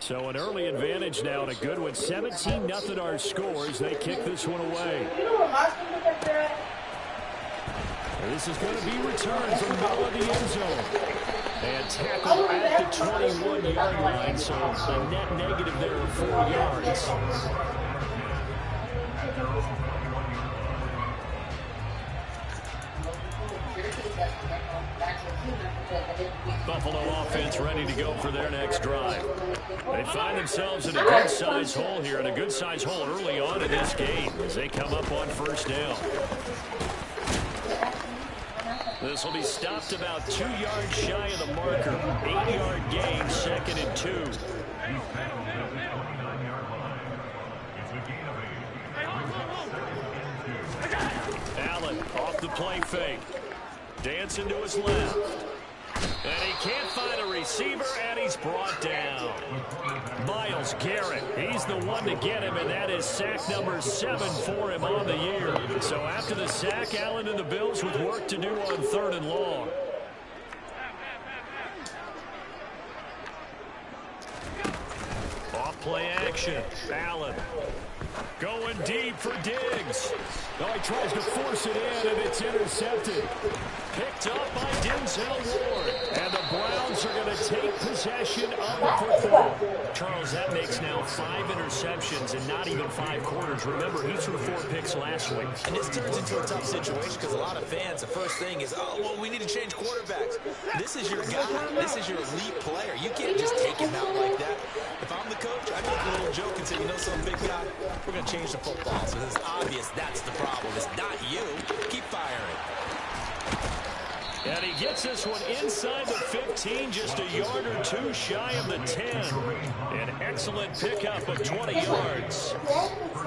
So an early advantage now and a good one. 17-0 our scores. They kick this one away. This is going to be returned from the middle of the end zone. And tackled at the 21-yard line. So a net negative there of 4 yards. Buffalo offense ready to go for their next drive. They find themselves in a good-sized hole here, and a good-sized hole early on in this game as they come up on first down. This will be stopped about 2 yards shy of the marker. 8-yard gain, 2nd and 2. Allen off the play fake. Dancing to his left. And he can't find a receiver, and he's brought down. Myles Garrett, he's the one to get him, and that is sack number 7 for him on the year. So after the sack, Allen and the Bills with work to do on 3rd and long. Off play action. Allen going deep for Diggs. Oh, he tries to force it in, and it's intercepted. Picked up by Denzel Ward. And the Browns are going to take possession of the football. Charles, that makes now 5 interceptions in not even 5 quarters. Remember, he threw 4 picks last week. And this turns into a tough situation because a lot of fans, the first thing is, oh, well, we need to change quarterbacks. This is your guy. This is your elite player. You can't just take him out like that. If I'm the coach, I'd make a little joke and say, you know some big guy, we're going to change the football. So it's obvious that's the problem. It's not you. Keep firing. And he gets this one inside the 15, just a yard or 2 shy of the 10. An excellent pickup of 20 yards.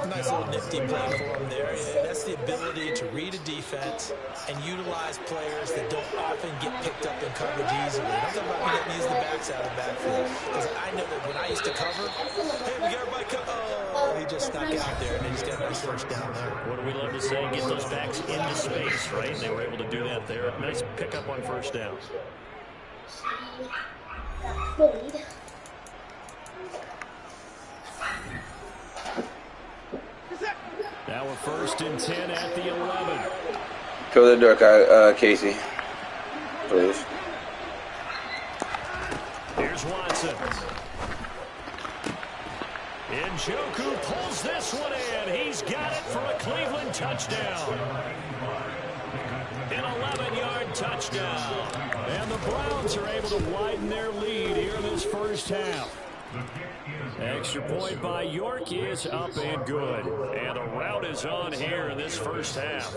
Nice little nifty play for him there. That's the ability to read a defense and utilize players that don't often get picked up in coverage easily. I'm talking about getting use the backs out of the backfield. Because I know that when I used to cover, hey, we got everybody oh, he just snuck out there, and he's got a nice first down there. What do we love to say? Get those backs into space, right? And they were able to do that there. Nice pickup on first down. Now we're 1st and 10 at the 11. Fill the door, Casey. Please. Here's Watson. Njoku pulls this one in. He's got it for a Cleveland touchdown. An 11-yard touchdown. And the Browns are able to widen their lead here in this first half. Extra point by York is up and good. And a rout is on here in this first half.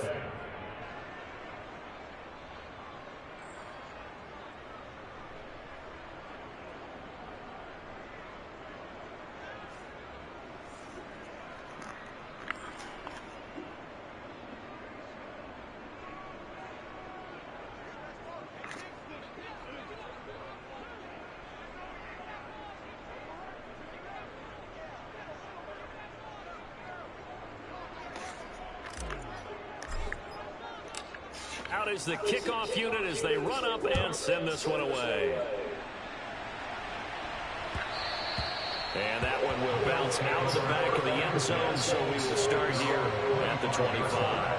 Out is the kickoff unit as they run up and send this one away. And that one will bounce out of the back of the end zone, so we will start here at the 25.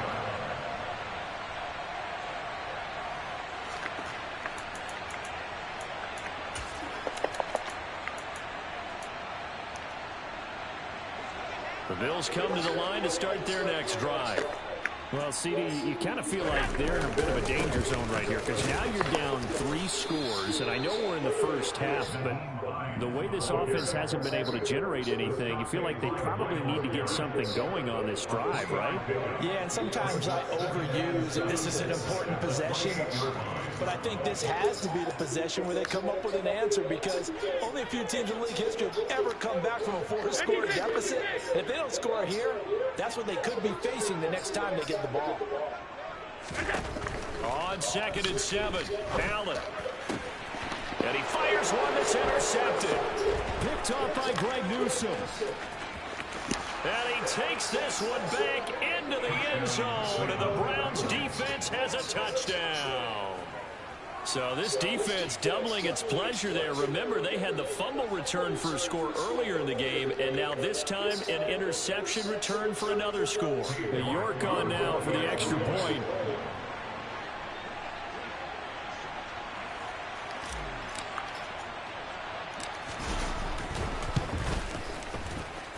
The Bills come to the line to start their next drive. Well, CD, you kind of feel like they're in a bit of a danger zone right here because now you're down 3 scores, and I know we're in the first half, but the way this offense hasn't been able to generate anything, you feel like they probably need to get something going on this drive, right? Yeah, and sometimes I overuse if this is an important possession, but I think this has to be the possession where they come up with an answer because only a few teams in league history have ever come back from a 4-score deficit. And if they don't score here, that's what they could be facing the next time they get the ball. On 2nd and 7, Allen. And he fires one that's intercepted. Picked off by Greg Newsome. And he takes this one back into the end zone. And the Browns defense has a touchdown. So this defense doubling its pleasure there. Remember, they had the fumble return for a score earlier in the game, and now this time an interception return for another score. York on now for the extra point.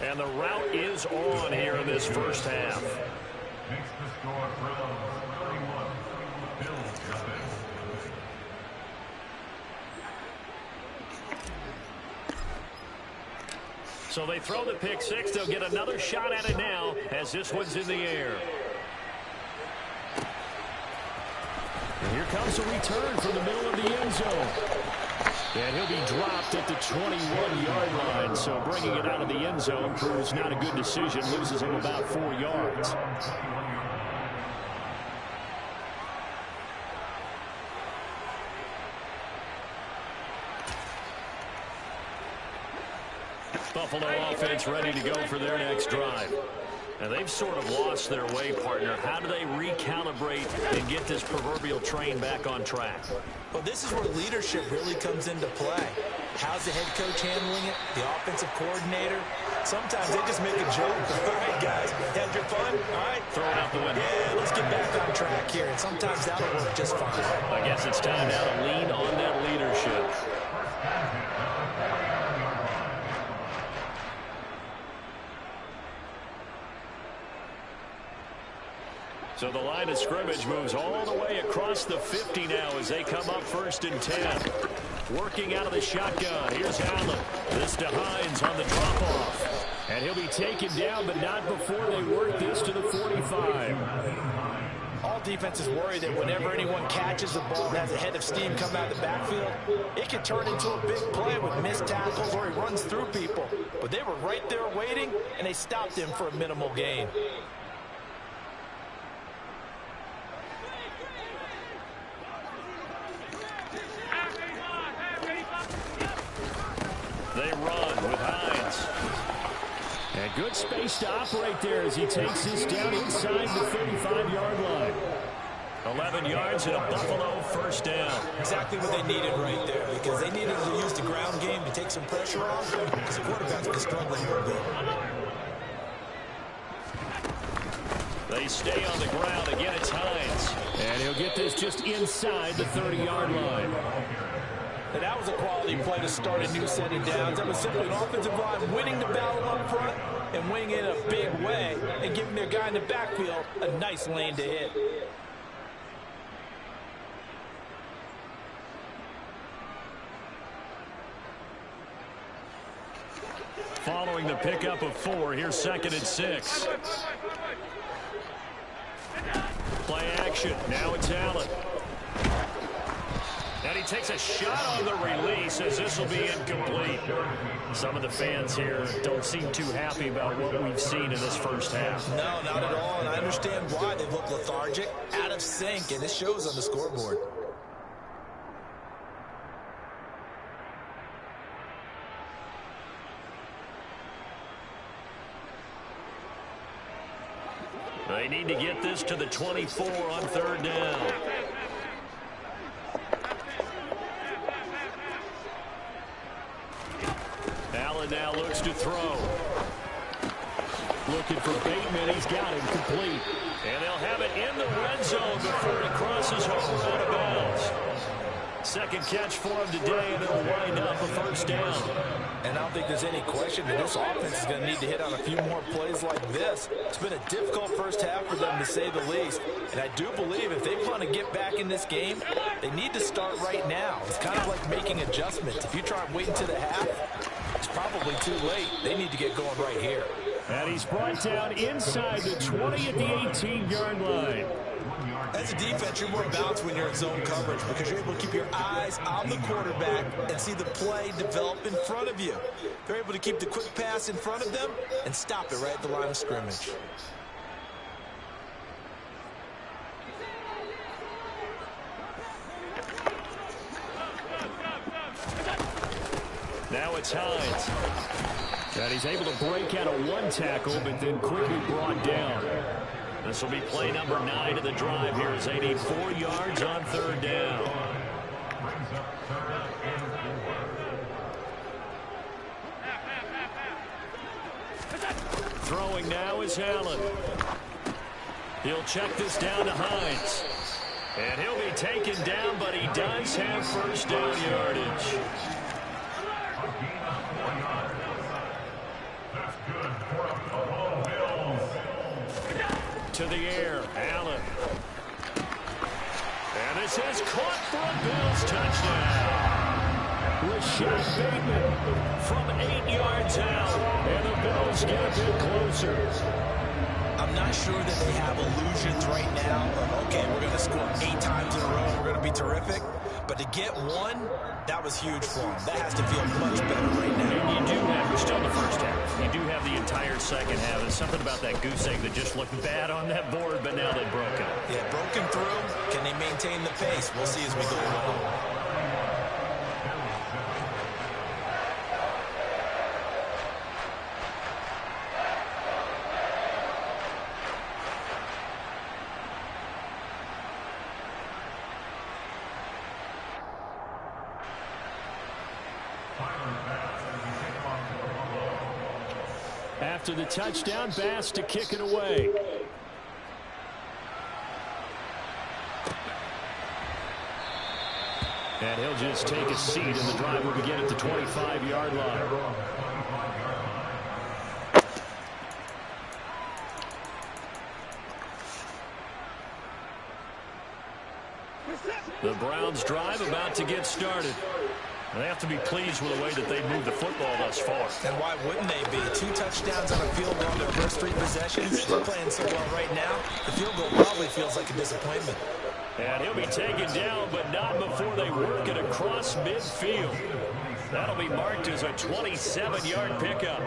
And the route is on here in this first half. Makes the score Browns 31, Bills nothing. So they throw the pick six. They'll get another shot at it now as this one's in the air. And here comes a return from the middle of the end zone. And he'll be dropped at the 21-yard line. So bringing it out of the end zone proves not a good decision. Loses him about 4 yards. Buffalo offense ready to go for their next drive. And they've sort of lost their way, partner. How do they recalibrate and get this proverbial train back on track? Well, this is where leadership really comes into play. How's the head coach handling it? The offensive coordinator? Sometimes they just make a joke. All right, guys, had your fun? All right. Throw it out the window. Yeah, let's get back on track here. And sometimes that'll work just fine. I guess it's time now to lean on that leadership. So the line of scrimmage moves all the way across the 50 now as they come up 1st and 10. Working out of the shotgun. Here's Allen. This to Hines on the drop-off. And he'll be taken down, but not before they work this to the 45. All defenses worry that whenever anyone catches the ball and has a head of steam come out of the backfield, it can turn into a big play with missed tackles or he runs through people. But they were right there waiting, and they stopped him for a minimal gain. They run with Hines. And good space to operate there as he takes this down inside the 35-yard line. 11 yards and a Buffalo first down. Exactly what they needed right there, because they needed to use the ground game to take some pressure off, because the quarterback's been struggling a little bit. They stay on the ground. Again, it's Hines. And he'll get this just inside the 30-yard line. And that was a quality play to start a new set of downs. That was simply an offensive line winning the battle up front and winning it in a big way and giving their guy in the backfield a nice lane to hit. Following the pickup of 4, here's 2nd and 6. Play action. Now it's Allen. And he takes a shot on the release as this will be incomplete. Some of the fans here don't seem too happy about what we've seen in this first half. No, not at all, and I understand why. They look lethargic, out of sync, and it shows on the scoreboard. They need to get this to the 24 on 3rd down. Allen now looks to throw. Looking for Bateman. He's got him complete. And they'll have it in the red zone before he crosses over out of bounds. Second catch for him today, and it'll wind up a first down. And I don't think there's any question that this offense is going to need to hit on a few more plays like this. It's been a difficult first half for them, to say the least. And I do believe if they want to get back in this game, they need to start right now. It's kind of like making adjustments. If you try and wait until the half, it's probably too late. They need to get going right here. And he's brought down inside the 20 at the 18-yard line. As a defense, you're more balanced when you're in zone coverage because you're able to keep your eyes on the quarterback and see the play develop in front of you. They're able to keep the quick pass in front of them and stop it right at the line of scrimmage. Now it's Hines. And he's able to break out of one tackle, but then quickly brought down. This will be play number 9 of the drive here as they need 4 yards on 3rd down. Throwing now is Allen. He'll check this down to Hines. And he'll be taken down, but he does have first down yardage. To the air, Allen. And this is caught for a Bills touchdown. Rashad Bateman from 8 yards out. And the Bills get a bit closer. I'm not sure that they have illusions right now of, okay, we're going to score 8 times in a row and we're going to be terrific. But to get one, that was huge for them. That has to feel much better right now. And you do have, we're still in the first half. You do have the entire second half. There's something about that goose egg that just looked bad on that board, but now they've broken. Yeah, broken through. Can they maintain the pace? We'll see as we go along. After the touchdown, Bass to kick it away. And he'll just take a seat, and the drive will begin at the 25-yard line. The Browns drive about to get started. They have to be pleased with the way that they've moved the football thus far. And why wouldn't they be? 2 touchdowns on a field goal in their first 3 possessions. They're playing so well right now. The field goal probably feels like a disappointment. And he'll be taken down, but not before they work it across midfield. That'll be marked as a 27-yard pickup.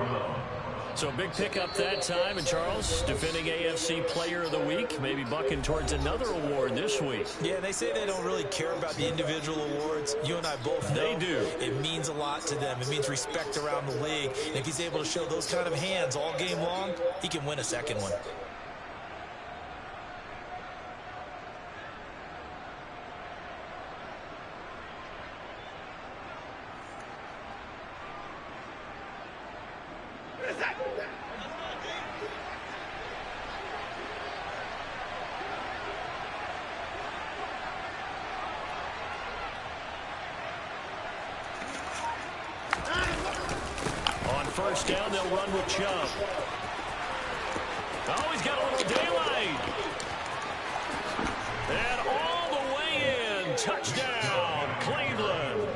So big pickup that time. And Charles, defending AFC Player of the Week, maybe bucking towards another award this week. Yeah, they say they don't really care about the individual awards. You and I both know they do. It means a lot to them. It means respect around the league. And if he's able to show those kind of hands all game long, he can win a second one. First down, they'll run with Chubb. Oh, he's got a little daylight. And all the way in. Touchdown, Cleveland.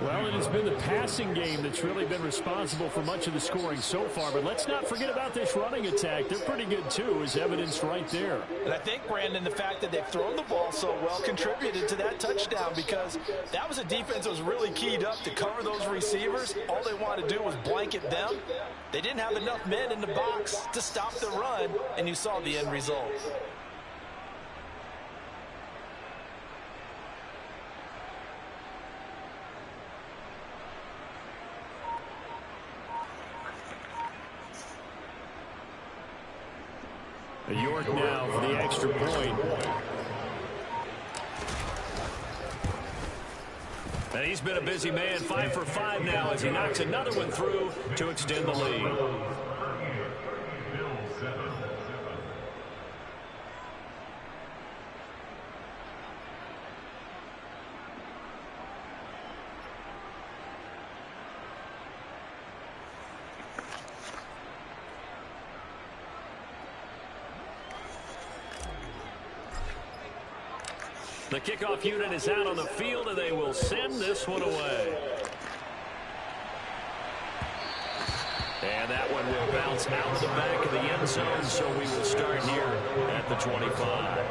Well, it has been the passing game that's really been responsible for much of the scoring so far. But let's not forget about this running attack. They're pretty good, too, as evidenced right there. And I think, Brandon, the fact that they've thrown the ball so well contributed to that touchdown, because that was a defense that was really keyed up to cover those receivers. All they wanted to do was blanket them. They didn't have enough men in the box to stop the run, and you saw the end result. York now for the extra point. And he's been a busy man, 5 for 5 now as he knocks another one through to extend the lead. The kickoff unit is out on the field, and they will send this one away. And that one will bounce out the back of the end zone, so we will start here at the 25.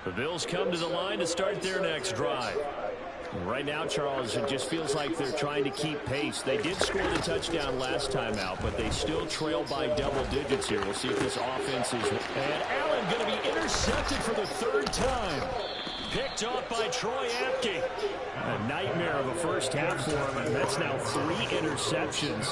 The Bills come to the line to start their next drive. Right now, Charles, it just feels like they're trying to keep pace. They did score the touchdown last time out, but they still trail by double digits here. We'll see if this offense is... And Allen going to be intercepted for the 3rd time. picked off by Troy Apke. A nightmare of a first half for him, and that's now 3 interceptions.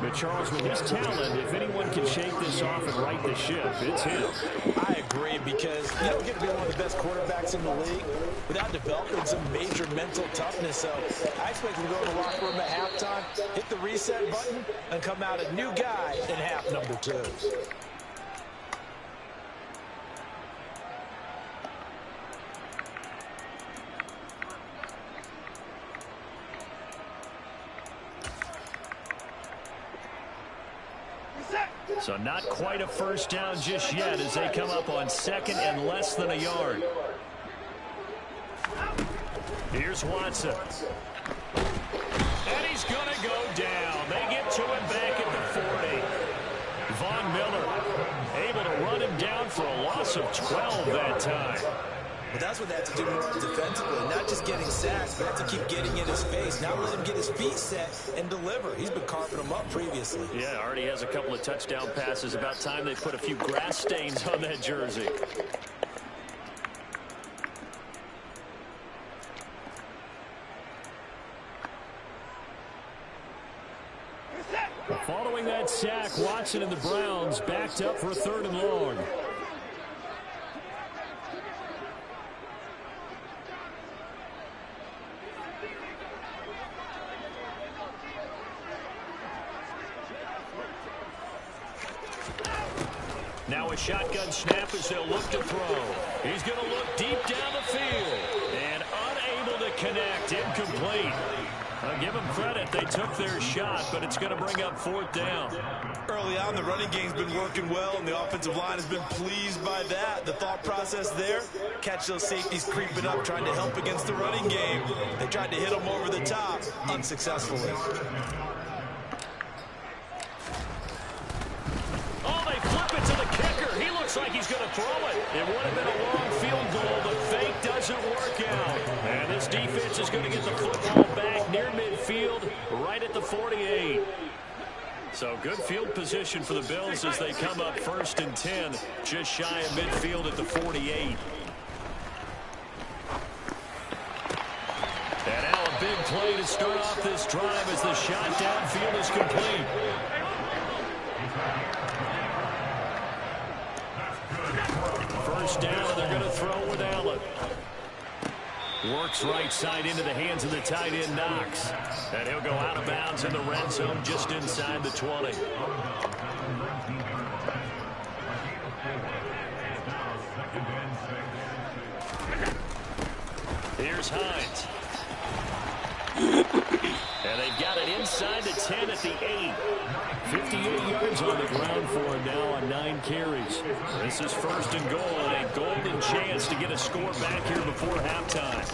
But Charles, with his talent, if anyone can shake this off and right the ship, it's him. I agree, because you don't get to be one of the best quarterbacks in the league without developing some major mental toughness. So I expect him to go in the locker room at halftime, hit the reset button, and come out a new guy in half number 2. So not quite a first down just yet as they come up on 2nd and less than a yard. Here's Watson. And he's going to go down. They get to him back at the 40. Von Miller able to run him down for a loss of 12 that time. But that's what they have to do more defensively, not just getting sacks, but have to keep getting in his face, not let him get his feet set and deliver. He's been carving them up previously. Yeah, already has a couple of touchdown passes. About time they put a few grass stains on that jersey. Following that sack, Watson and the Browns backed up for a 3rd and long. Now a shotgun snap as they'll look to throw. He's going to look deep down the field and unable to connect. Incomplete. I'll give them credit. They took their shot, but it's going to bring up 4th down. Early on, the running game's been working well, and the offensive line has been pleased by that. The thought process there, catch those safeties creeping up, trying to help against the running game. They tried to hit them over the top, unsuccessfully. Like he's going to throw it. It would have been a long field goal. The fake doesn't work out. And this defense is going to get the football back near midfield, right at the 48. So good field position for the Bills as they come up 1st and 10, just shy of midfield at the 48. And now a big play to start off this drive as the shot downfield is complete. First down, they're going to throw with Allen. Works right side into the hands of the tight end, Knox. And he'll go out of bounds in the red zone just inside the 20. Here's Hines. And they've got it inside the 10 at the 8. 58 yards on the ground for him now on 9 carries. This is 1st and goal, and a golden chance to get a score back here before halftime.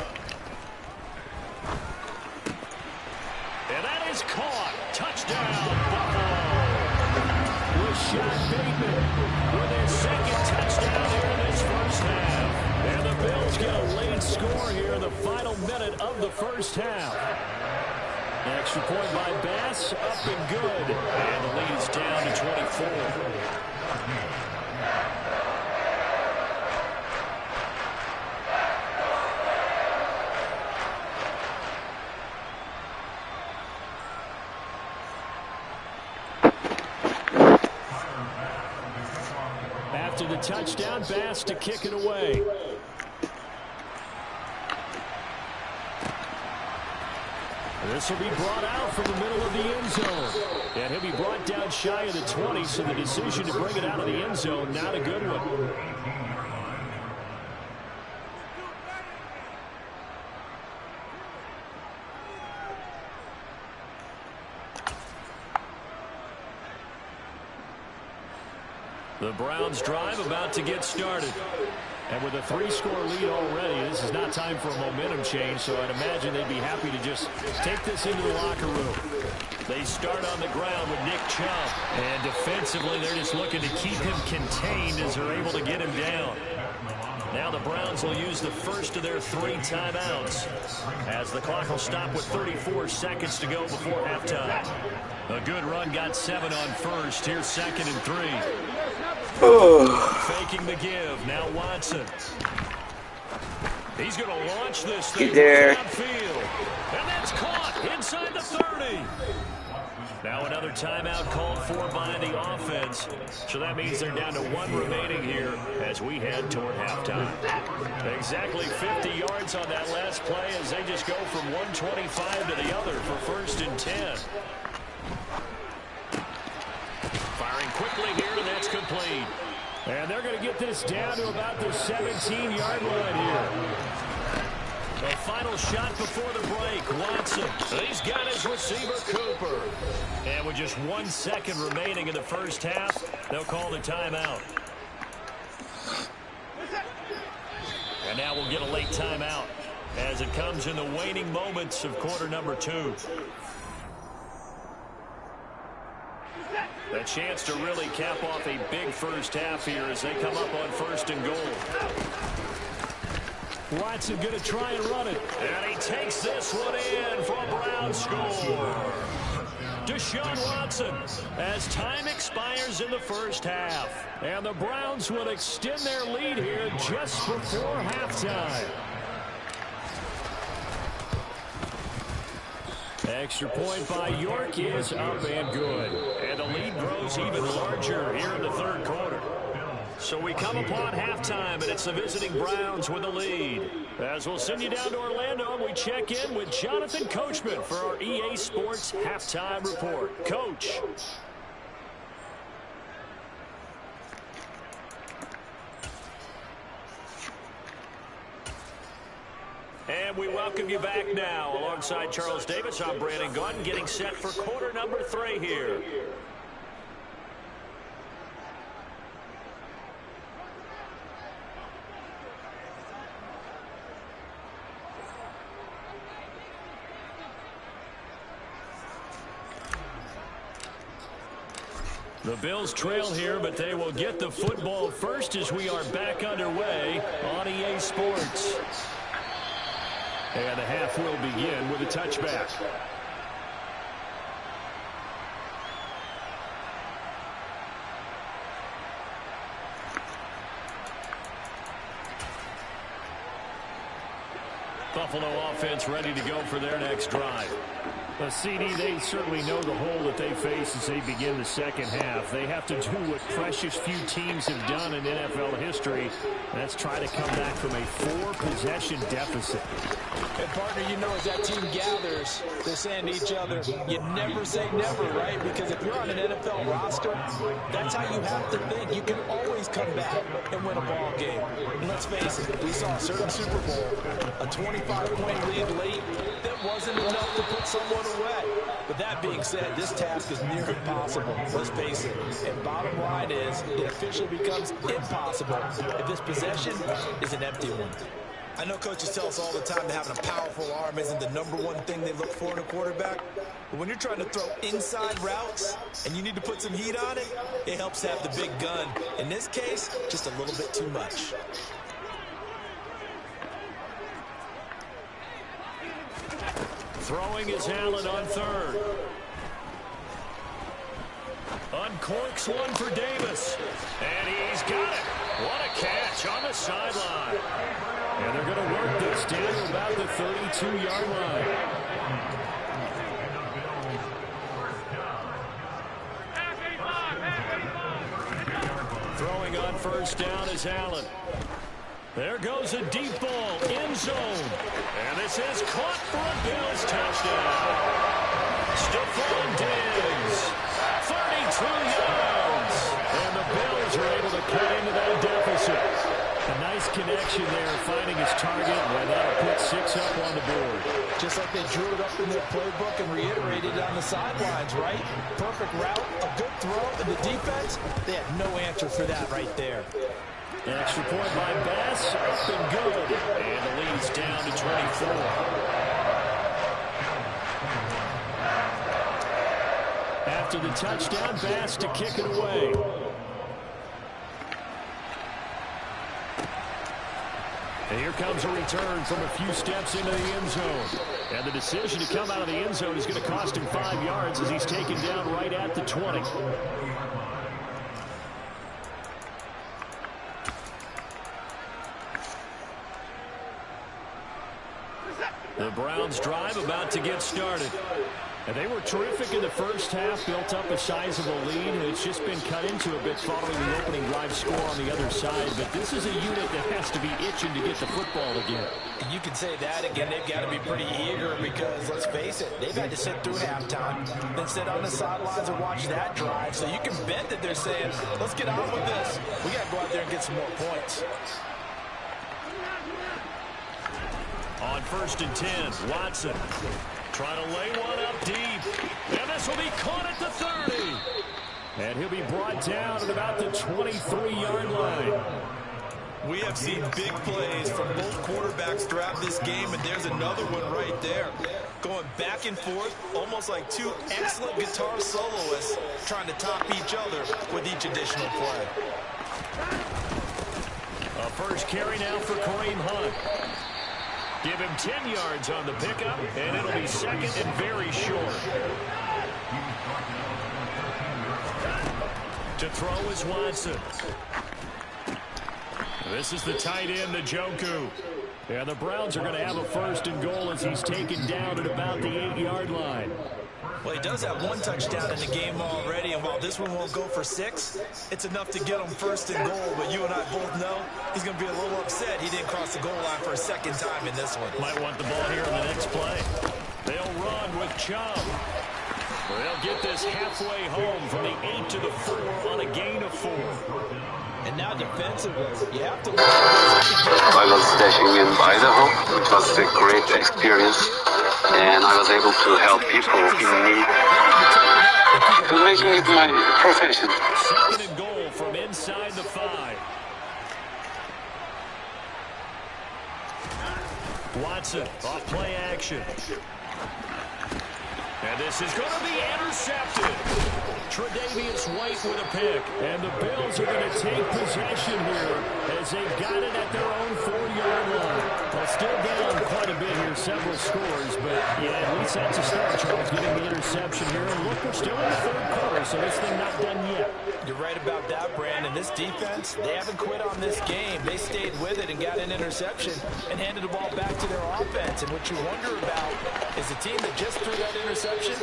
And that is caught. Touchdown, Buffalo. Rashad Bateman with his 2nd touchdown here in this first half. And the Bills get a late score here in the final minute of the first half. Extra point by Bass, up and good. And the lead is down to 24. After the touchdown, Bass to kick it away. This will be brought out from the middle of the end zone. And he'll be brought down shy of the 20, so the decision to bring it out of the end zone, not a good one. The Browns drive about to get started. And with a 3-score lead already, this is not time for a momentum change, so I'd imagine they'd be happy to just take this into the locker room. They start on the ground with Nick Chubb. And defensively, they're just looking to keep him contained as they're able to get him down. Now the Browns will use the first of their 3 timeouts as the clock will stop with 34 seconds to go before halftime. A good run, got 7 on first. Here's 2nd and 3. Faking the give. Now Watson. He's going to launch this thing there. downfield. And that's caught inside the 30. Now another timeout called for by the offense. So that means they're down to 1 remaining here as we head toward halftime. Exactly 50 yards on that last play as they just go from 125 to the other for 1st and 10. Firing quickly here, and that's complete. And they're going to get this down to about the 17-yard line here. The final shot before the break, Watson. He's got his receiver, Cooper. And with just 1 second remaining in the first half, they'll call the timeout. And now we'll get a late timeout as it comes in the waning moments of quarter number 2. A chance to really cap off a big first half here as they come up on 1st and goal. Watson going to try and run it. And he takes this one in for a Browns score. Deshaun Watson as time expires in the first half. And the Browns will extend their lead here just before halftime. Extra point by York is up and good. And the lead grows even larger here in the 3rd quarter. So we come upon halftime, and it's the visiting Browns with the lead. As we'll send you down to Orlando, we check in with Jonathan Coachman for our EA Sports Halftime Report. Coach. And we welcome you back now. Alongside Charles Davis, I'm Brandon Gaudin, getting set for quarter number 3 here. The Bills trail here, but they will get the football first as we are back underway on EA Sports. And the half will begin with a touchback. Buffalo offense ready to go for their next drive. CD, they certainly know the hole that they face as they begin the second half. They have to do what precious few teams have done in NFL history. That's try to come back from a 4-possession deficit. And partner, you know, as that team gathers, they're saying to each other, you never say never, right? Because if you're on an NFL roster, that's how you have to think. You can always come back and win a ball game. And let's face it, we saw a certain Super Bowl, a 25-point lead late that wasn't enough to put someone away. But that being said, this task is near impossible. Let's face it. And bottom line is, it officially becomes impossible if this possession is an empty one. I know coaches tell us all the time that having a powerful arm isn't the #1 thing they look for in a quarterback. But when you're trying to throw inside routes and you need to put some heat on it, it helps to have the big gun. In this case, just a little bit too much. Throwing is Allen on 3rd. Uncorks one for Davis. And he's got it. What a catch on the sideline. And they're going to work this down to about the 32-yard line. Throwing on 1st down is Allen. There goes a deep ball, end zone. And this is caught for a Bills touchdown. Stephon Diggs, 32 yards. And the Bills are able to cut into that deficit. A nice connection there, finding his target, and that'll put 6 up on the board. Just like they drew it up in their playbook and reiterated on the sidelines, right? Perfect route, a good throw, and the defense, they had no answer for that right there. Extra point by Bass, up and good. And the lead's down to 24. After the touchdown, Bass to kick it away. And here comes a return from a few steps into the end zone. And the decision to come out of the end zone is going to cost him 5 yards as he's taken down right at the 20. The Browns drive about to get started. And they were terrific in the first half, built up a sizable lead, and it's just been cut into a bit following the opening drive score on the other side. But this is a unit that has to be itching to get the football again. And you can say that again. They've got to be pretty eager because, let's face it, they've had to sit through halftime, then sit on the sidelines and watch that drive. So you can bet that they're saying, let's get on with this. We got to go out there and get some more points. On 1st and 10, Watson trying to lay one up deep. And this will be caught at the 30. And he'll be brought down at about the 23-yard line. We have seen big plays from both quarterbacks throughout this game, and there's another one right there. Going back and forth, almost like two excellent guitar soloists trying to top each other with each additional play. A first carry now for Kareem Hunt. Give him 10 yards on the pickup, and it'll be second and very short. To throw is Watson. This is the tight end, Njoku. And the Browns are going to have a first and goal as he's taken down at about the 8-yard line. Well, he does have one touchdown in the game already, and while this one won't go for 6, it's enough to get him first and goal. But you and I both know he's going to be a little upset he didn't cross the goal line for a second time in this one. Might want the ball here in the next play. They'll run with Chubb. They'll get this halfway home from the 8 to the 4 on a gain of 4. And now defensively, you have to look at I was dashing in Idaho. It was a great experience, and I was able to help people in need, making it my profession. Second and goal from inside the 5. Watson off play action. And this is going to be intercepted. Tre'Davious White with a pick. And the Bills are going to take possession here as they've got it at their own 4-yard line. Well, still down quite a bit here, several scores. But, yeah, at least that's a start, Charles, getting the interception here. And look, we're still in the third quarter, so this thing not done yet. You're right about that, Brandon. This defense, they haven't quit on this game. They stayed with it and got an interception and handed the ball back to their offense. And what you wonder about is the team that just threw that interception,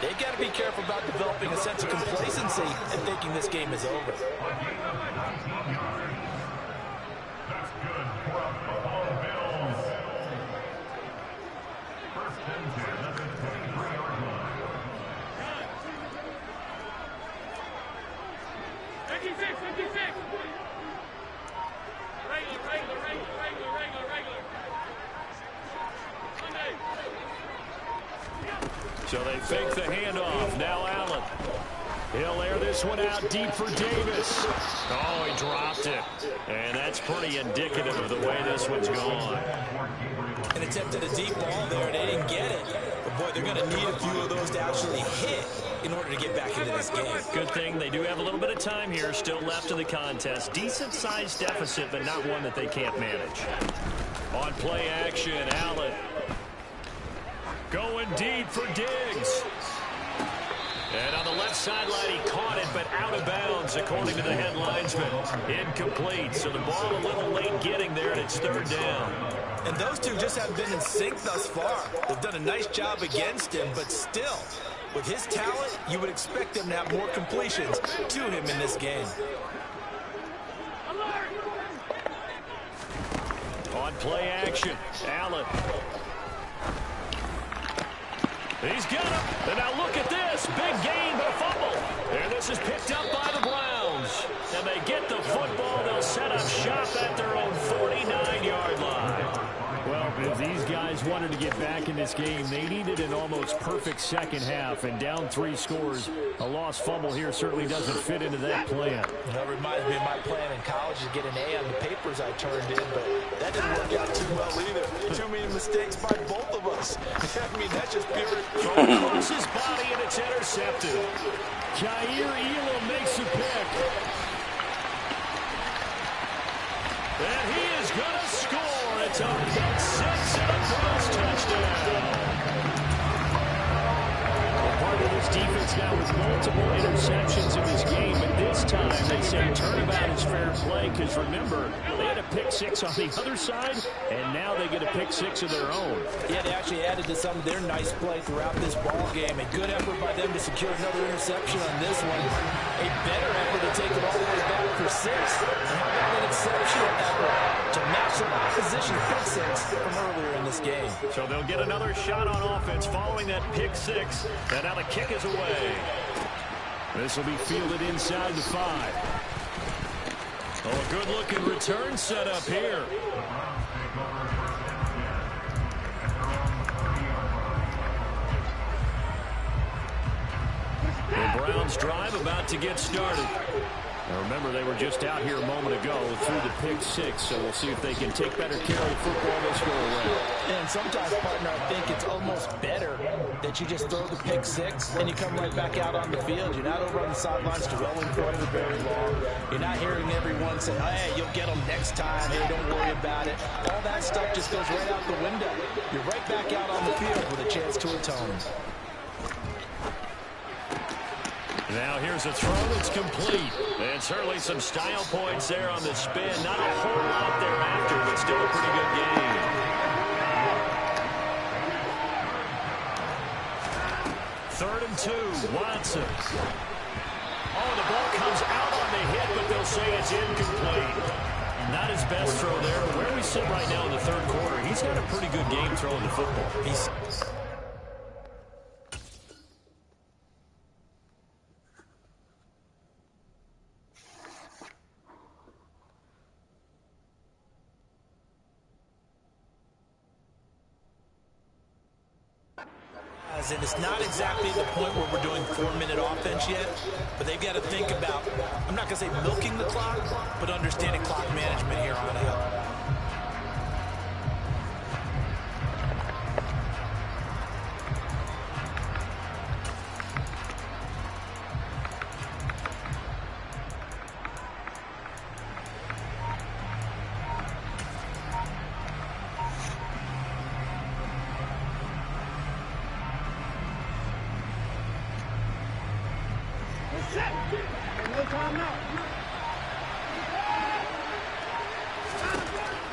they've got to be careful about developing a sense of complacency and thinking this game is over. So they fake the handoff. Now Allen. He'll air this one out deep for Davis. Oh, he dropped it. And that's pretty indicative of the way this one's gone. An attempt at a deep ball there, and they didn't get it. But, boy, they're going to need a few of those to actually hit in order to get back into this game. Good thing they do have a little bit of time here still left in the contest. Decent-sized deficit, but not one that they can't manage. On play action, Allen. Going deep for Diggs. And on the left sideline, he caught it, but out of bounds, according to the head linesman. Incomplete, so the ball a little late getting there, and it's third down. And those two just haven't been in sync thus far. They've done a nice job against him, but still, with his talent, you would expect them to have more completions to him in this game. On play action, Allen. He's got him. And now look at this. Big gain, but a fumble. And this is picked up by the Browns. And they get the football. They'll set up shop at their own 49-yard line. Well, if these guys wanted to get back in this game, they needed an almost perfect second half. And down 3 scores, a lost fumble here certainly doesn't fit into that plan. That reminds me of my plan in college to get an A on the papers I turned in, but that didn't work out too well either. Too many mistakes by both of us. I mean, that's just pure. Throws his body, and it's intercepted. Jair Elam makes a pick. And he is going to score. It's up at 6 and a cross touchdown. Well, part of This defense now with multiple interceptions in this game, but this time they say turnabout is fair play because, remember, they had a pick six on the other side, and now they get a pick six of their own. Yeah, they actually added to some of their nice play throughout this ball game. A good effort by them to secure another interception on this one. A better effort to take it all the way back for 6. And how about an exceptional effort to match an opposition pick six from earlier in this game. So they'll get another shot on offense following that pick six. And now the kick is away. This will be fielded inside the 5. Oh, a good-looking return set up here. The Browns drive about to get started. Now remember, they were just out here a moment ago through the pick six, so we'll see if they can take better care of the football this go around. And sometimes, partner, I think it's almost better that you just throw the pick six and you come right back out on the field. You're not over on the sidelines dwelling for it very long. You're not hearing everyone say, hey, you'll get them next time. Hey, don't worry about it. All that stuff just goes right out the window. You're right back out on the field with a chance to atone. Now here's a throw that's complete. And certainly some style points there on the spin. Not a whole lot thereafter, but still a pretty good game. Third and 2, Watson. Oh, the ball comes out on the hit, but they'll say it's incomplete. Not his best throw there. Where we sit right now in the third quarter, he's had a pretty good game throwing the football. And it's not exactly the point where we're doing 4-minute offense yet, but they've got to think about, I'm not going to say milking the clock, but understanding clock management here on out.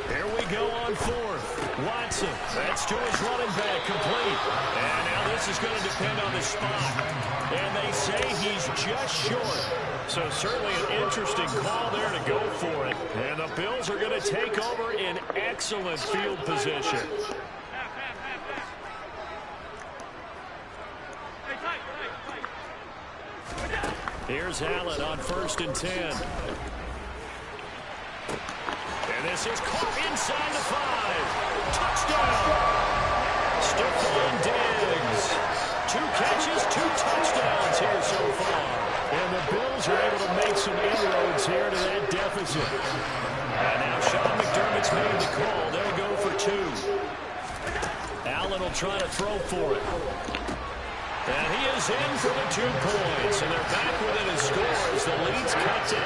Here we go on 4th. Watson, that's to his running back, complete. And now this is going to depend on the spot. And they say he's just short. So certainly an interesting call there to go for it. And the Bills are going to take over in excellent field position. Here's Allen on 1st and 10. And this is caught inside the 5. Touchdown! Stephon Diggs. 2 catches, 2 touchdowns here so far. And the Bills are able to make some inroads here to that deficit. And now Sean McDermott's made the call. They'll go for 2. Allen will try to throw for it. And he is in for the 2 points. And they're back within a score as the lead's cut to 8.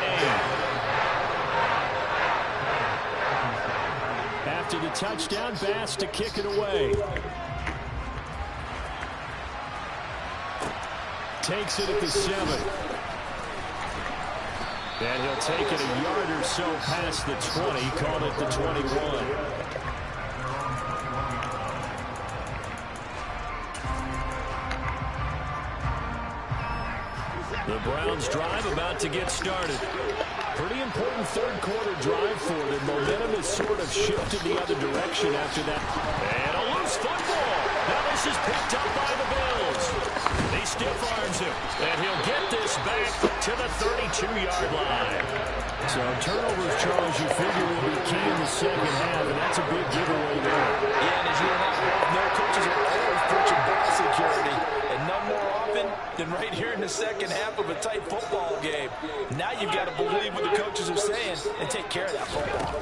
After the touchdown, Bass to kick it away. Takes it at the 7. And he'll take it a yard or so past the 20. Called it the 21. The Browns drive about to get started. Pretty important third quarter drive for them. Momentum has sort of shifted the other direction after that. And a loose football. Now this is picked up by the Bills. He stiff arms him. And he'll get this back to the 32-yard line. So turnovers, Charles, you figure will be key in the second half, and that's a big giveaway there. Yeah, and as you and I both know, coaches are always preaching ball security. And none more often than right here in the second half of a tight football game. Now you've got to believe what the coaches are saying and take care of that football.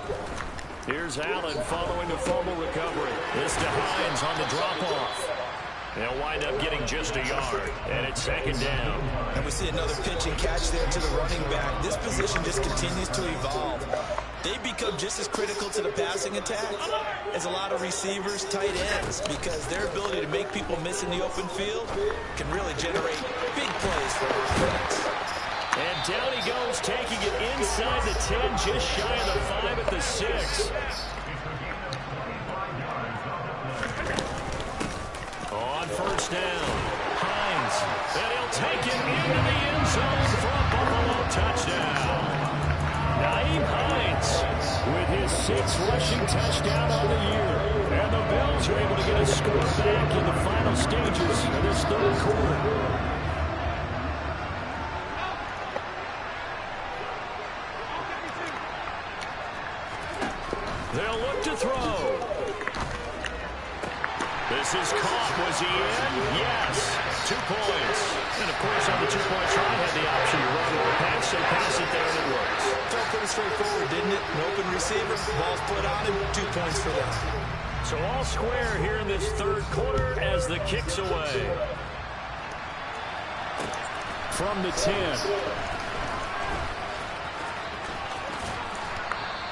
Here's Allen following the fumble recovery. This to Hines on the drop-off. They'll wind up getting just a yard, and it's 2nd down. And we see another pitch and catch there to the running back. This position just continues to evolve. they become just as critical to the passing attack as a lot of receivers, tight ends, because their ability to make people miss in the open field can really generate big plays for offense. And down he goes, taking it inside the 10, just shy of the 5 at the 6. On first down, Hines, and he'll take it into the end zone for a Buffalo touchdown. Nyheim Hines with his 6th rushing touchdown on the year. And the Bills are able to get a score back in the final stages of this third quarter. They'll look to throw. This is caught. Was he in? Yes. 2 points. And, of course, on the 2-point try, had the option to run or pass. They pass it there, and it works. Felt pretty straightforward, didn't it? An open receiver, ball's put on him, 2 points for them. So all square here in this third quarter as the kick's away. From the 10.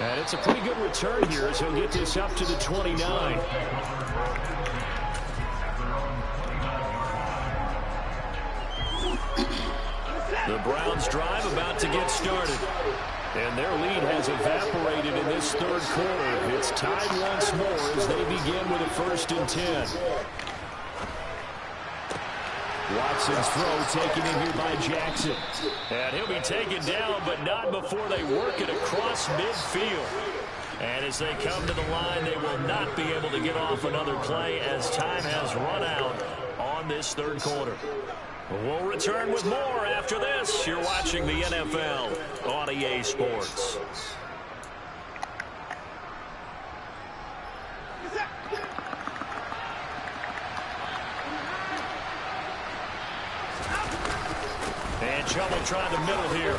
And it's a pretty good return here as he'll get this up to the 29. The Browns drive about to get started. And their lead has evaporated in this third quarter. It's tied once more as they begin with a 1st and 10. Watson's throw taken in here by Jackson. And he'll be taken down, but not before they work it across midfield. And as they come to the line, they will not be able to get off another play as time has run out on this third quarter. We'll return with more after this. You're watching the NFL on EA Sports. And trouble trying the middle here.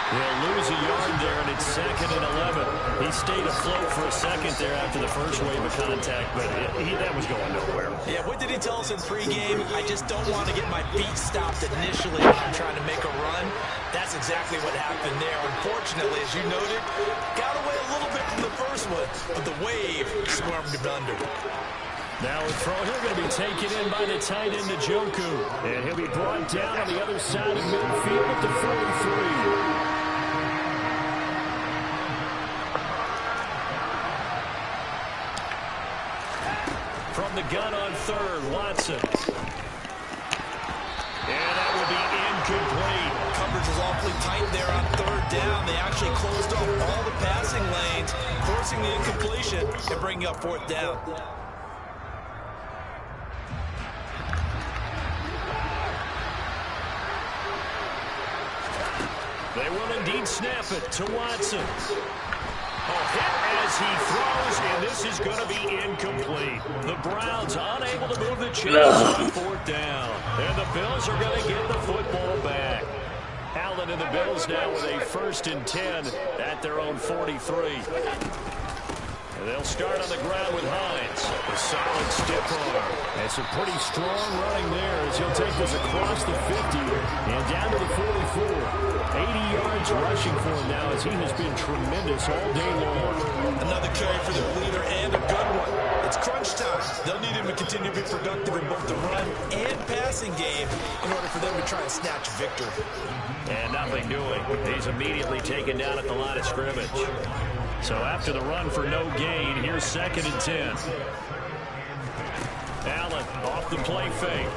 They'll lose a yard there, and it's 2nd and 11. He stayed afloat for a second there after the first wave of contact, but that was going nowhere. Yeah, what did he tell us in pregame? I just don't want to get my feet stopped initially when I'm trying to make a run. That's exactly what happened there. Unfortunately, as you noted, got away a little bit from the first one, but the wave swarmed him under. Now a throw here going to be taken in by the tight end, Njoku. And he'll be brought down on the other side of midfield at the 43. From the gun on 3rd, Watson. And that will be incomplete. Coverage was awfully tight there on 3rd down. They actually closed off all the passing lanes, forcing the incompletion and bringing up 4th down. They will indeed snap it to Watson. Hit as he throws, and this is going to be incomplete. The Browns unable to move the chains on 4th down. And the Bills are going to get the football back. Allen and the Bills now with a 1st and 10 at their own 43. And they'll start on the ground with Hines. A solid stiff arm. It's a pretty strong running there as he'll take this across the 50 and down to the 44. 80 yards rushing for him now as he has been tremendous all day long. Another carry for the leader and a good one. It's crunch time. They'll need him to continue to be productive in both the run and passing game in order for them to try and snatch victory. And nothing doing. He's immediately taken down at the line of scrimmage. So after the run for no gain, here's 2nd and 10. Allen off the play fake.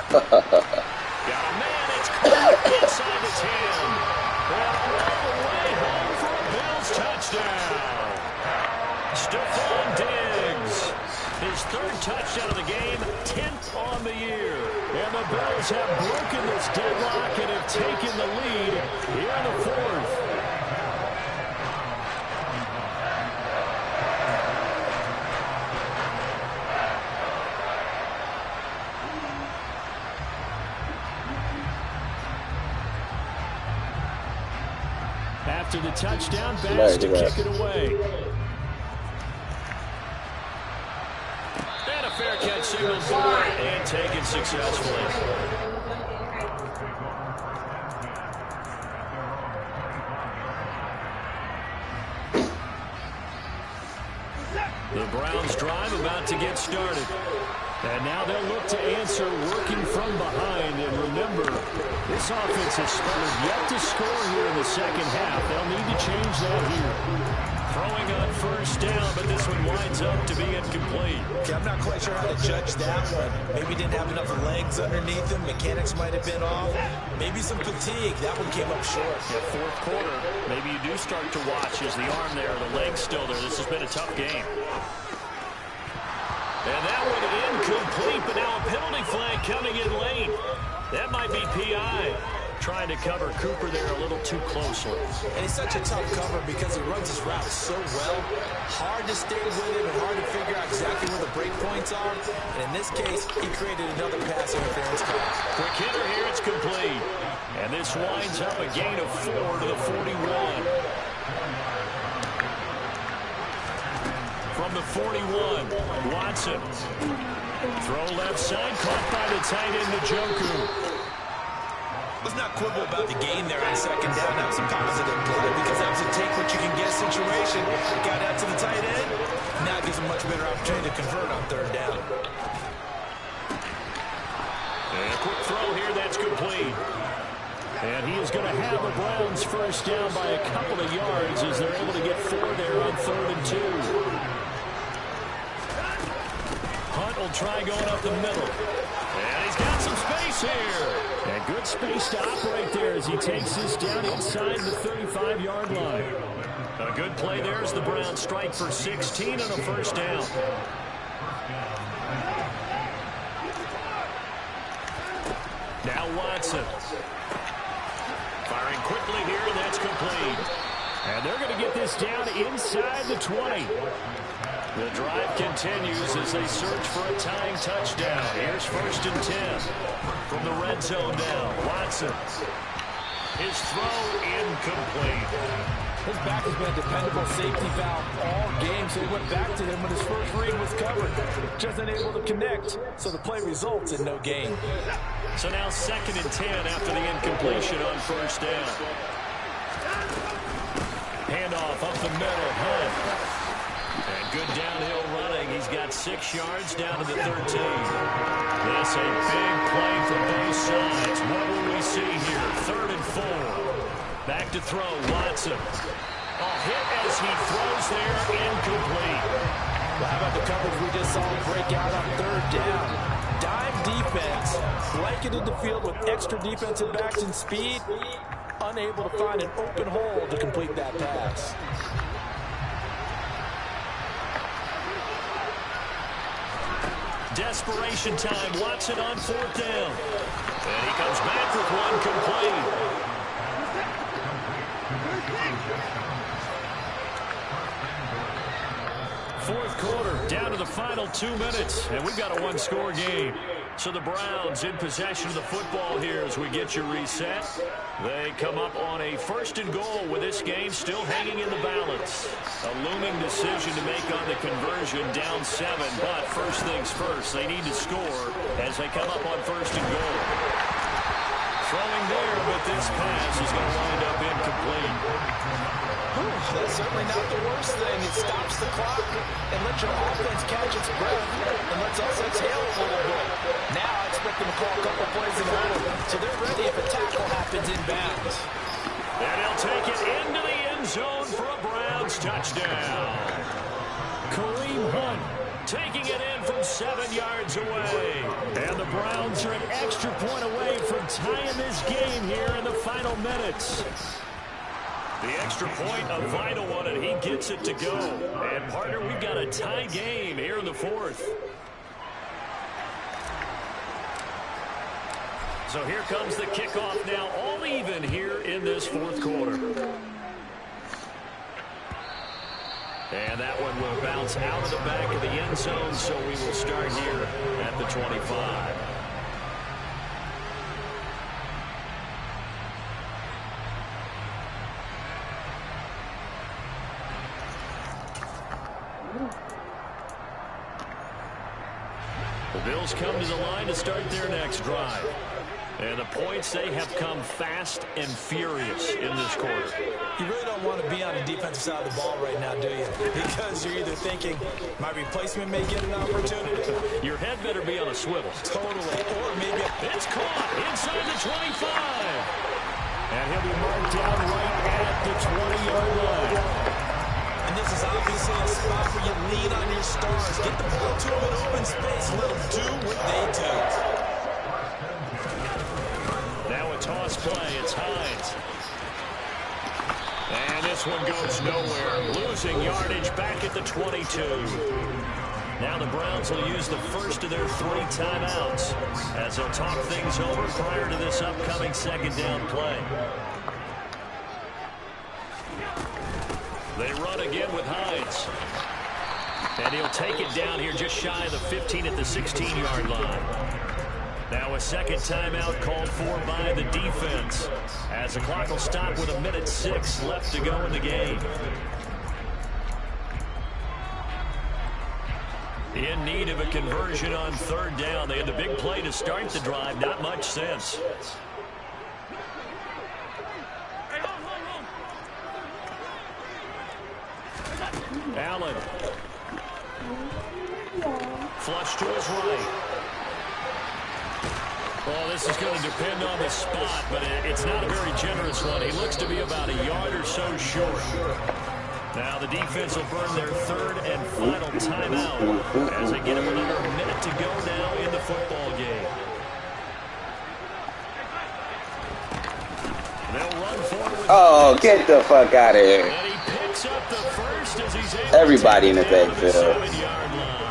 Got a man. It's caught inside the 10. And all the way home for a Bills touchdown. Stephon Diggs. His 3rd touchdown of the game, 10th on the year. And the Bills have broken this deadlock and have taken the lead here in the 4th. After the touchdown, Bass to kick it away. And a fair catch signaled for and taken successfully. The Browns drive about to get started. And now they'll look to answer working from behind. And remember, this offense has started yet to score here in the second half. They'll need to change that here. Throwing on first down, but this one winds up to be incomplete. Okay, I'm not quite sure how to judge that one. Maybe didn't have enough legs underneath him. Mechanics might have been off. Maybe some fatigue. That one came up short. Yeah, fourth quarter, maybe you do start to watch. Is the arm there, the leg's still there? This has been a tough game. And that one incomplete, but now a penalty flag coming in late. That might be PI. Trying to cover Cooper there a little too closely. And it's such a tough cover because he runs his route so well. Hard to stay with him and hard to figure out exactly where the break points are. And in this case, he created another pass interference call. Quick hitter here, it's complete. And this winds up a gain of 4 to the 41. From the 41, Watson. Throw left side, caught by the tight end, Njoku. Let's not quibble about the gain there on second down. That was a positive play because that was a take-what-you-can-get situation. Got out to the tight end. Now it gives him much better opportunity to convert on third down. And a quick throw here, that's complete. And he is going to have the Browns first down by a couple of yards as they're able to get 4 there on 3rd and 2. Hunt will try going up the middle. And he's got some space here. And good space to operate there as he takes this down inside the 35-yard line. A good play there as the Browns strike for 16 on a first down. Now Watson. Firing quickly here, and that's complete. And they're going to get this down inside the 20. The drive continues as they search for a tying touchdown. Here's 1st and 10 from the red zone now. Watson. His throw incomplete. His back has been a dependable safety valve all game, so he went back to him when his first read was covered. Just unable to connect, so the play results in no gain. So now 2nd and 10 after the incompletion on first down. Handoff up the middle. Hunt. And good downhill running. He's got 6 yards down to the 13. Yes, a big play from both sides. What will we see here? 3rd and 4. Back to throw. Watson. A hit as he throws there. Incomplete. Well, how about the coverage we just saw break out on 3rd down? Dime defense. Blanketed the field with extra defensive backs and speed. Unable to find an open hole to complete that pass. Desperation time. Watson on 4th down. And he comes back with one complete. Fourth quarter, down to the final 2 minutes, and we've got a one-score game. So the Browns in possession of the football here as we get you reset. They come up on a 1st and goal with this game still hanging in the balance. A looming decision to make on the conversion, down 7, but first things first, they need to score as they come up on 1st and goal. Throwing there, but this pass is going to wind up incomplete. That's certainly not the worst thing. It stops the clock and lets your offense catch its breath and lets us exhale a little bit. Now I expect them to call a couple plays in a minute, so they're ready if a tackle happens inbounds. And he'll take it into the end zone for a Browns touchdown. Kareem Hunt taking it in from 7 yards away. And the Browns are an extra point away from tying this game here in the final minutes. The extra point, a vital one, and he gets it to go. And, partner, we've got a tie game here in the 4th. So here comes the kickoff now, all even here in this 4th quarter. And that one will bounce out of the back of the end zone, so we will start here at the 25. The Bills come to the line to start their next drive. And the points, they have come fast and furious in this quarter. You really don't want to be on the defensive side of the ball right now, do you? Because you're either thinking, my replacement may get an opportunity. Your head better be on a swivel. Totally. Or maybe it's caught inside the 25. And he'll be marked down right at the 20-yard line. And this is obviously a spot where you lean on your stars. Get the ball to them in open space. Let them do what they do. Now a toss play. It's Hines. And this one goes nowhere. Losing yardage back at the 22. Now the Browns will use the first of their 3 timeouts as they'll talk things over prior to this upcoming second down play. They run again with Hines. And he'll take it down here just shy of the 15 at the 16-yard line. Now a second timeout called for by the defense as the clock will stop with 1:06 left to go in the game. In need of a conversion on third down. They had the big play to start the drive. Not much sense. Allen. Flush to his right. Well, this is going to depend on the spot, but it's not a very generous one. He looks to be about a yard or so short. Now the defense will burn their third and final timeout as they get him another minute to go now in the football game. They'll run forward. Oh, get the fuck out of here. And he picks up the first as he's able Everybody in to the take it down to the backfield. 7-yard line.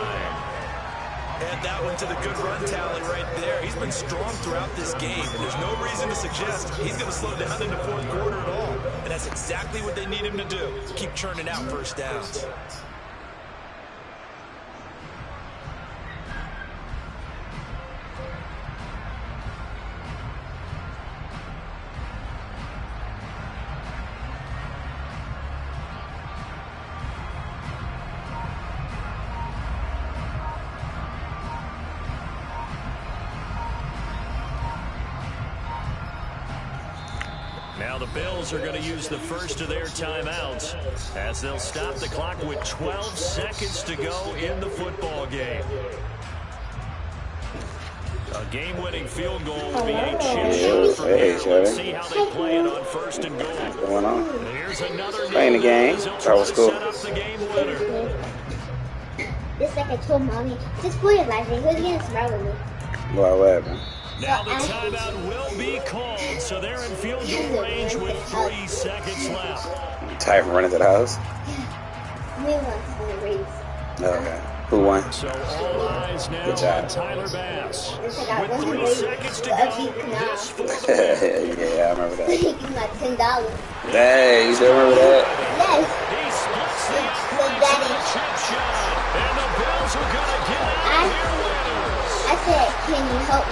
Add that one to the good run tally right there. He's been strong throughout this game, and there's no reason to suggest he's going to slow down in the fourth quarter at all. And that's exactly what they need him to do. Keep churning out first downs. Now the Bills are going to use the first of their timeouts as they'll stop the clock with 12 seconds to go in the football game. A game-winning field goal would be a chip shot from here. Let's see how they play it on first and goal. What's going on? And here's another Playing the game. That was cool. set up the game winner. Just like I told mommy, just put it like who's gonna smile with me? What happened? Now the timeout will be called, so they're in field goal range with 3 seconds left. Tired from running to the house? We want to the race. Okay. Who won? So all eyes now Good job. on Tyler Bass. It's like I With won the 3 race. seconds to But go, you cannot. this football Yeah, I remember that. Give me like $10. Hey, you still remember that? Yes. he splits the So uprights Daddy, with a chip shot. And the Bills are going to get out of here winners. I said, can you help me?